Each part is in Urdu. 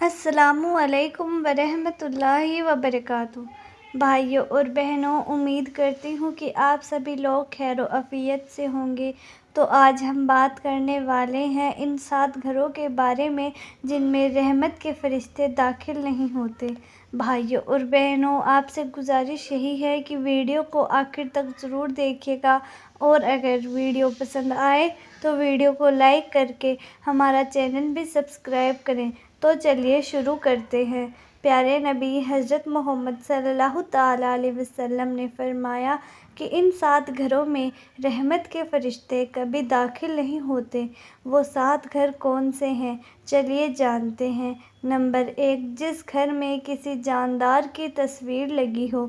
السلام علیکم ورحمۃ اللہ وبرکاتہ۔ بھائیوں اور بہنوں، امید کرتی ہوں کہ آپ سبھی لوگ خیر و عافیت سے ہوں گے۔ تو آج ہم بات کرنے والے ہیں ان 7 گھروں کے بارے میں جن میں رحمت کے فرشتے داخل نہیں ہوتے۔ بھائیوں اور بہنوں، آپ سے گزارش یہی ہے کہ ویڈیو کو آخر تک ضرور دیکھیے گا، اور اگر ویڈیو پسند آئے تو ویڈیو کو لائک کر کے ہمارا چینل بھی سبسکرائب کریں۔ تو چلیے شروع کرتے ہیں۔ پیارے نبی حضرت محمد صلی اللہ تعالیٰ علیہ وسلم نے فرمایا کہ ان 7 گھروں میں رحمت کے فرشتے کبھی داخل نہیں ہوتے۔ وہ 7 گھر کون سے ہیں؟ چلیے جانتے ہیں۔ نمبر 1، جس گھر میں کسی جاندار کی تصویر لگی ہو۔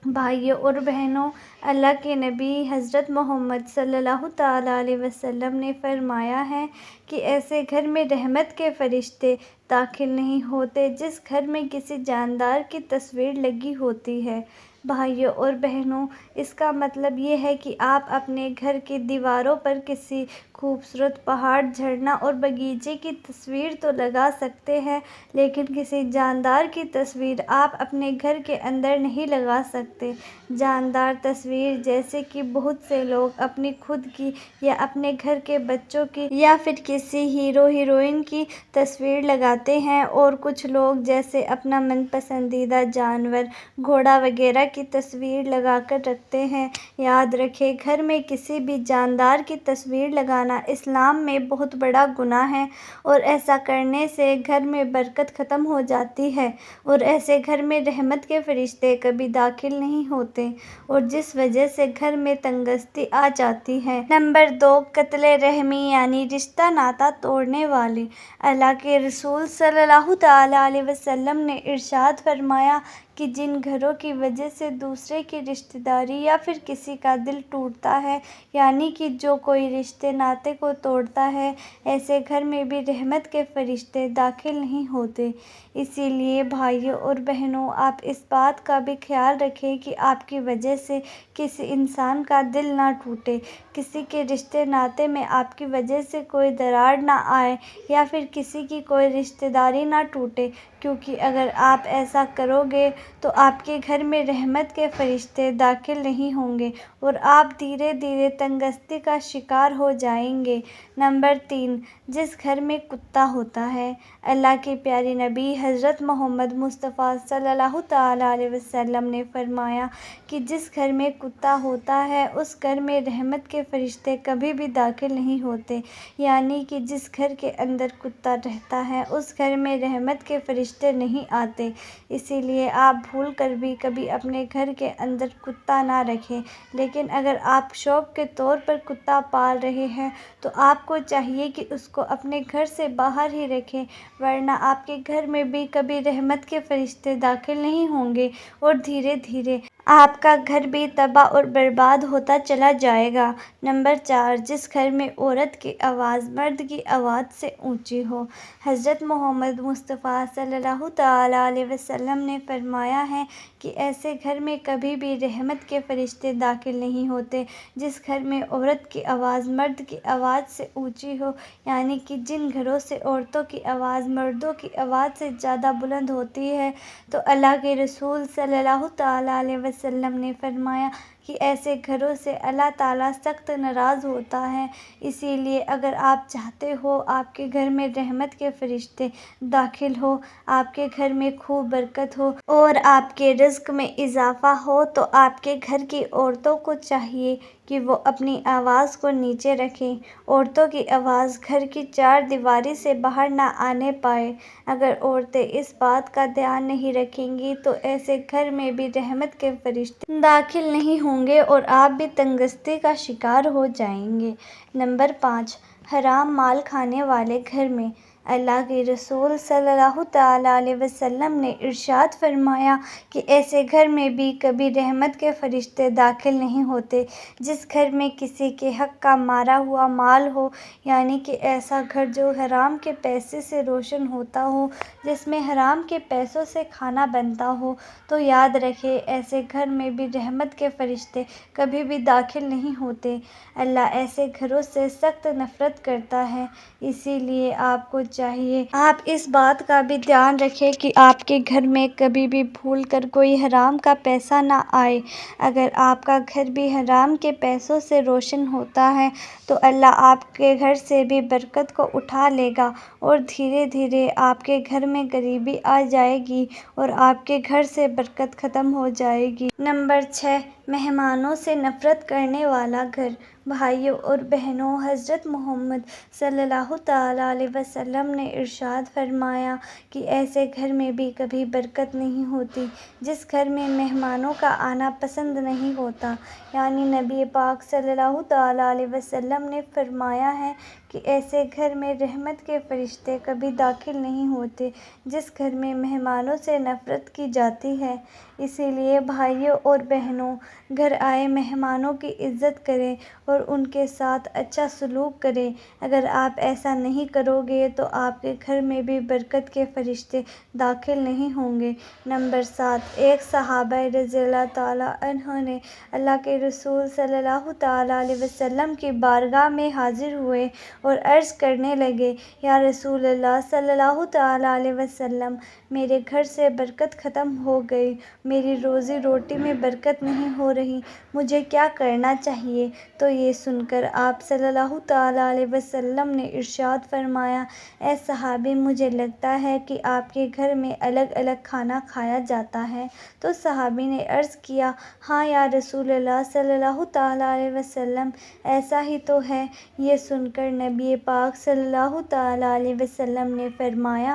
بھائیوں اور بہنوں، اللہ کے نبی حضرت محمد صلی اللہ تعالیٰ علیہ وسلم نے فرمایا ہے کہ ایسے گھر میں رحمت کے فرشتے داخل نہیں ہوتے جس گھر میں کسی جاندار کی تصویر لگی ہوتی ہے۔ بھائیوں اور بہنوں، اس کا مطلب یہ ہے کہ آپ اپنے گھر کی دیواروں پر کسی خوبصورت پہاڑ، جھرنا اور باغیچے کی تصویر تو لگا سکتے ہیں، لیکن کسی جاندار کی تصویر آپ اپنے گھر کے اندر نہیں لگا سکتے۔ جاندار تصویر جیسے کہ بہت سے لوگ اپنی خود کی یا اپنے گھر کے بچوں کی یا پھر کسی ہیرو ہیروئن کی تصویر لگاتے ہیں، اور کچھ لوگ جیسے اپنا من پسندیدہ جانور، گھوڑا وغیرہ کی تصویر لگا کر رکھتے ہیں۔ یاد رکھیں، گھر میں کسی بھی جاندار کی تصویر لگانا اسلام میں بہت بڑا گناہ ہے، اور ایسا کرنے سے گھر میں برکت ختم ہو جاتی ہے، اور ایسے گھر میں رحمت کے فرشتے کبھی داخل نہیں ہوتے، اور جس وجہ سے گھر میں تنگستی آ جاتی ہے۔ نمبر 2، قطع رحمی یعنی رشتہ ناتا توڑنے والے۔ اللہ کے رسول صلی اللہ تعالیٰ علیہ وسلم نے ارشاد فرمایا کہ جن گھروں کی وجہ سے دوسرے کی رشتہ داری یا پھر کسی کا دل ٹوٹتا ہے، یعنی کہ جو کوئی رشتے ناتے کو توڑتا ہے، ایسے گھر میں بھی رحمت کے فرشتے داخل نہیں ہوتے۔ اسی لیے بھائیوں اور بہنوں، آپ اس بات کا بھی خیال رکھیں کہ آپ کی وجہ سے کسی انسان کا دل نہ ٹوٹے، کسی کے رشتے ناتے میں آپ کی وجہ سے کوئی دراڑ نہ آئے، یا پھر کسی کی کوئی رشتہ داری نہ ٹوٹے، کیونکہ اگر آپ ایسا کرو گے تو آپ کے گھر میں رحمت کے فرشتے داخل نہیں ہوں گے، اور آپ دھیرے دھیرے تنگستی کا شکار ہو جائیں گے۔ نمبر 3، جس گھر میں کتا ہوتا ہے۔ اللہ کے پیارے نبی حضرت محمد مصطفیٰ صلی اللہ تعالیٰ علیہ وسلم نے فرمایا کہ جس گھر میں کتا ہوتا ہے اس گھر میں رحمت کے فرشتے کبھی بھی داخل نہیں ہوتے، یعنی کہ جس گھر کے اندر کتا رہتا ہے اس گھر میں رحمت کے فرشتے نہیں آتے۔ اسی لیے آپ بھول کر بھی کبھی اپنے گھر کے اندر کتا نہ رکھیں، لیکن اگر آپ شوق کے طور پر کتا پال رہے ہیں تو آپ کو چاہیے کہ اس کو اپنے گھر سے باہر ہی رکھیں، ورنہ آپ کے گھر میں بھی کبھی رحمت کے فرشتے داخل نہیں ہوں گے، اور دھیرے دھیرے آپ کا گھر بھی تباہ اور برباد ہوتا چلا جائے گا۔ نمبر 4، جس گھر میں عورت کی آواز مرد کی آواز سے اونچی ہو۔ حضرت محمد مصطفیٰ صلی اللہ تعالیٰ علیہ وسلم نے فرمایا ہے کہ ایسے گھر میں کبھی بھی رحمت کے فرشتے داخل نہیں ہوتے جس گھر میں عورت کی آواز مرد کی آواز سے اونچی ہو، یعنی کہ جن گھروں سے عورتوں کی آواز مردوں کی آواز سے زیادہ بلند ہوتی ہے، تو اللہ کے رسول صلی اللہ تعالیٰ علیہ وسلم نے فرمایا کہ ایسے گھروں سے اللہ تعالیٰ سخت ناراض ہوتا ہے۔ اسی لیے اگر آپ چاہتے ہو آپ کے گھر میں رحمت کے فرشتے داخل ہو، آپ کے گھر میں خوب برکت ہو اور آپ کے رزق میں اضافہ ہو، تو آپ کے گھر کی عورتوں کو چاہیے کہ وہ اپنی آواز کو نیچے رکھیں۔ عورتوں کی آواز گھر کی 4 دیواری سے باہر نہ آنے پائے۔ اگر عورتیں اس بات کا دھیان نہیں رکھیں گی تو ایسے گھر میں بھی رحمت کے فرشتے داخل نہیں ہوں گے، اور آپ بھی تنگستی کا شکار ہو جائیں گے۔ نمبر 5، حرام مال کھانے والے گھر میں۔ اللہ کے رسول صلی اللہ تعالیٰ علیہ وسلم نے ارشاد فرمایا کہ ایسے گھر میں بھی کبھی رحمت کے فرشتے داخل نہیں ہوتے جس گھر میں کسی کے حق کا مارا ہوا مال ہو، یعنی کہ ایسا گھر جو حرام کے پیسے سے روشن ہوتا ہو، جس میں حرام کے پیسوں سے کھانا بنتا ہو، تو یاد رکھیں ایسے گھر میں بھی رحمت کے فرشتے کبھی بھی داخل نہیں ہوتے۔ اللہ ایسے گھروں سے سخت نفرت کرتا ہے۔ اسی لیے آپ کو چاہیے۔ آپ اس بات کا بھی دھیان رکھیں کہ آپ کے گھر میں کبھی بھی بھول کر کوئی حرام کا پیسہ نہ آئے۔ اگر آپ کا گھر بھی حرام کے پیسوں سے روشن ہوتا ہے تو اللہ آپ کے گھر سے بھی برکت کو اٹھا لے گا اور دھیرے دھیرے آپ کے گھر میں غریبی آ جائے گی اور آپ کے گھر سے برکت ختم ہو جائے گی۔ نمبر 6، مہمانوں سے نفرت کرنے والا گھر۔ بھائیو اور بہنوں، حضرت محمد صلی اللہ تعالیٰ علیہ وسلم نے ارشاد فرمایا کہ ایسے گھر میں بھی کبھی برکت نہیں ہوتی جس گھر میں مہمانوں کا آنا پسند نہیں ہوتا۔ یعنی نبی پاک صلی اللہ تعالیٰ علیہ وسلم نے فرمایا ہے کہ ایسے گھر میں رحمت کے فرشتے کبھی داخل نہیں ہوتے جس گھر میں مہمانوں سے نفرت کی جاتی ہے۔ اسی لیے بھائیو اور بہنوں، گھر آئے مہمانوں کی عزت کریں اور ان کے ساتھ اچھا سلوک کریں۔ اگر آپ ایسا نہیں کرو گے تو آپ کے گھر میں بھی برکت کے فرشتے داخل نہیں ہوں گے۔ نمبر 7، ایک صحابی رضی اللہ تعالیٰ عنہ نے اللہ کے رسول صلی اللہ تعالیٰ علیہ وسلم کی بارگاہ میں حاضر ہوئے اور عرض کرنے لگے، یا رسول اللہ صلی اللہ تعالیٰ علیہ وسلم، میرے گھر سے برکت ختم ہو گئی، میری روزی روٹی میں برکت نہیں ہو رہی، مجھے کیا کرنا چاہیے؟ تو یہ سن کر آپ صلی اللہ تعالیٰ علیہ وسلم نے ارشاد فرمایا، اے صحابی، مجھے لگتا ہے کہ آپ کے گھر میں الگ الگ کھانا کھایا جاتا ہے۔ تو صحابی نے عرض کیا، ہاں یا رسول اللہ صلی اللہ تعالیٰ علیہ وسلم، ایسا ہی تو ہے۔ یہ سن کر نبی پاک صلی اللہ تعالیٰ علیہ وسلم نے فرمایا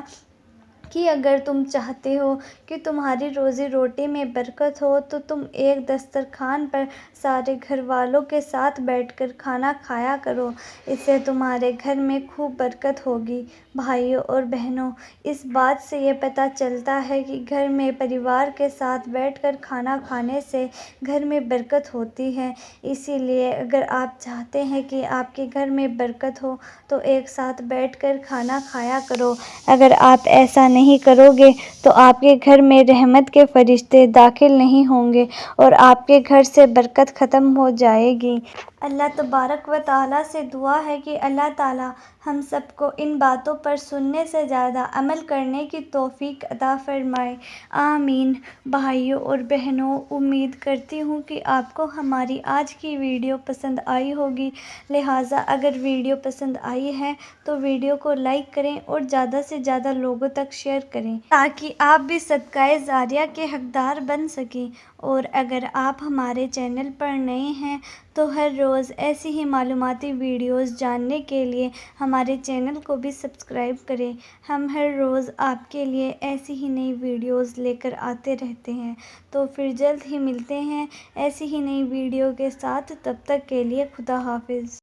کہ اگر تم چاہتے ہو کہ تمہاری روزی روٹی میں برکت ہو تو تم ایک دسترخوان پر سارے گھر والوں کے ساتھ بیٹھ کر کھانا کھایا کرو، اس سے تمہارے گھر میں خوب برکت ہوگی۔ بھائیو اور بہنوں، اس بات سے یہ پتہ چلتا ہے کہ گھر میں پریوار کے ساتھ بیٹھ کر کھانا کھانے سے گھر میں برکت ہوتی ہے۔ اسی لیے اگر آپ چاہتے ہیں کہ آپ کے گھر میں برکت ہو تو ایک ساتھ بیٹھ کر کھانا کھایا کرو۔ اگر آپ ایسا نہیں کرو گے تو آپ کے گھر میں رحمت کے فرشتے داخل نہیں ہوں گے اور آپ کے گھر سے برکت ختم ہو جائے گی۔ اللہ تبارک و تعالیٰ سے دعا ہے کہ اللہ تعالیٰ ہم سب کو ان باتوں پر سننے سے زیادہ عمل کرنے کی توفیق عطا فرمائے، آمین۔ بھائیو اور بہنوں، امید کرتی ہوں کہ آپ کو ہماری آج کی ویڈیو پسند آئی ہوگی، لہٰذا اگر ویڈیو پسند آئی ہے تو ویڈیو کو لائک کریں اور زیادہ سے زیادہ لوگوں تک شیئر کریں تاکہ آپ بھی صدقہ جاریہ کے حقدار بن سکیں۔ اور اگر آپ ہمارے چینل پر نئے ہیں تو ہر روز ایسی ہی معلوماتی ویڈیوز جاننے کے لیے ہمارے چینل کو بھی سبسکرائب کریں۔ ہم ہر روز آپ کے لیے ایسی ہی نئی ویڈیوز لے کر آتے رہتے ہیں۔ تو پھر جلد ہی ملتے ہیں ایسی ہی نئی ویڈیو کے ساتھ، تب تک کے لیے خدا حافظ۔